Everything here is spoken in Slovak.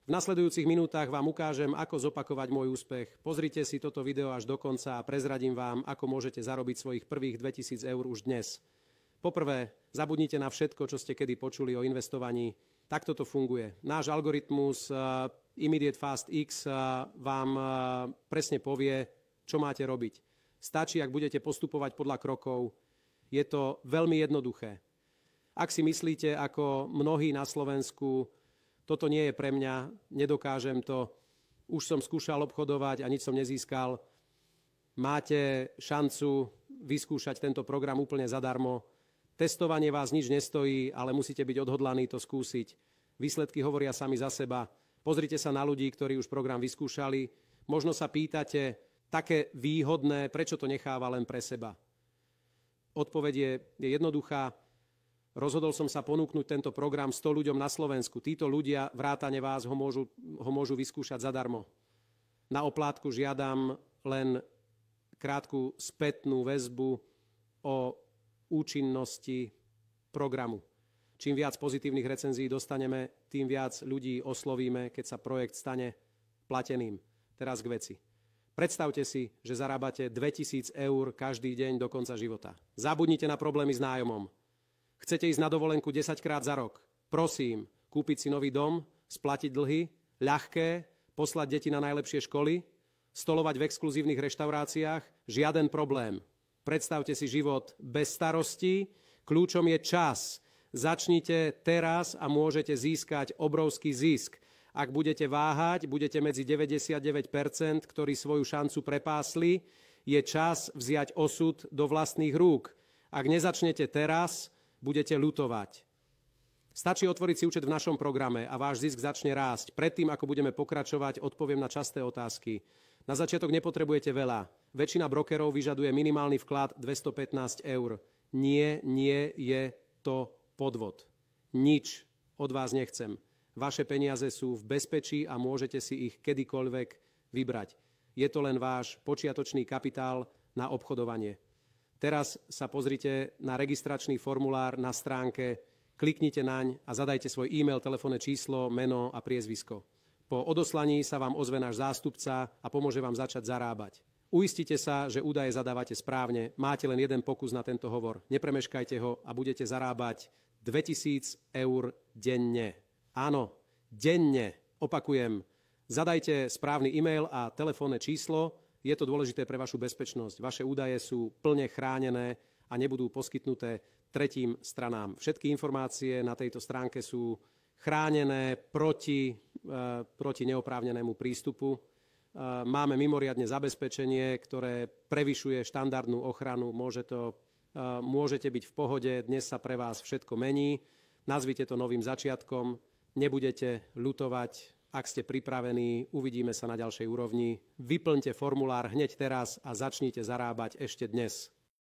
V nasledujúcich minútach vám ukážem, ako zopakovať môj úspech. Pozrite si toto video až do konca a prezradím vám, ako môžete zarobiť svojich prvých 2000 eur už dnes. Poprvé, zabudnite na všetko, čo ste kedy počuli o investovaní. Takto to funguje. Náš algoritmus Immediate Fast X vám presne povie, čo máte robiť. Stačí, ak budete postupovať podľa krokov. Je to veľmi jednoduché. Ak si myslíte, ako mnohí na Slovensku, toto nie je pre mňa, nedokážem to, už som skúšal obchodovať a nič som nezískal, máte šancu vyskúšať tento program úplne zadarmo. Testovanie vás nič nestojí, ale musíte byť odhodlaní to skúsiť. Výsledky hovoria sami za seba. Pozrite sa na ľudí, ktorí už program vyskúšali. Možno sa pýtate, také výhodné, prečo to necháva len pre seba? Odpoveď je jednoduchá. Rozhodol som sa ponúknuť tento program 100 ľuďom na Slovensku. Títo ľudia, vrátane vás, ho môžu vyskúšať zadarmo. Na oplátku žiadam len krátku spätnú väzbu o účinnosti programu. Čím viac pozitívnych recenzií dostaneme, tým viac ľudí oslovíme, keď sa projekt stane plateným. Teraz k veci. Predstavte si, že zarábate 2000 eur každý deň do konca života. Zabudnite na problémy s nájomom. Chcete ísť na dovolenku 10 krát za rok? Prosím, kúpiť si nový dom, splatiť dlhy, ľahké, poslať deti na najlepšie školy, stolovať v exkluzívnych reštauráciách? Žiaden problém. Predstavte si život bez starostí. Kľúčom je čas. Začnite teraz a môžete získať obrovský zisk. Ak budete váhať, budete medzi 99%, ktorí svoju šancu prepásli. Je čas vziať osud do vlastných rúk. Ak nezačnete teraz, budete ľutovať. Stačí otvoriť si účet v našom programe a váš zisk začne rásť. Predtým, ako budeme pokračovať, odpoviem na časté otázky. Na začiatok nepotrebujete veľa. Väčšina brokerov vyžaduje minimálny vklad 215 eur. Nie je to podvod. Nič od vás nechcem. Vaše peniaze sú v bezpečí a môžete si ich kedykoľvek vybrať. Je to len váš počiatočný kapitál na obchodovanie. Teraz sa pozrite na registračný formulár na stránke, kliknite naň a zadajte svoj e-mail, telefónne číslo, meno a priezvisko. Po odoslaní sa vám ozve náš zástupca a pomôže vám začať zarábať. Uistite sa, že údaje zadávate správne. Máte len jeden pokus na tento hovor. Nepremeškajte ho a budete zarábať 2000 eur denne. Áno, denne. Opakujem. Zadajte správny e-mail a telefónne číslo. Je to dôležité pre vašu bezpečnosť. Vaše údaje sú plne chránené a nebudú poskytnuté tretím stranám. Všetky informácie na tejto stránke sú chránené proti neoprávnenému prístupu. Máme mimoriadne zabezpečenie, ktoré prevyšuje štandardnú ochranu. Môžete byť v pohode, dnes sa pre vás všetko mení. Nazvite to novým začiatkom, nebudete ľutovať. Ak ste pripravení, uvidíme sa na ďalšej úrovni. Vyplňte formulár hneď teraz a začnite zarábať ešte dnes.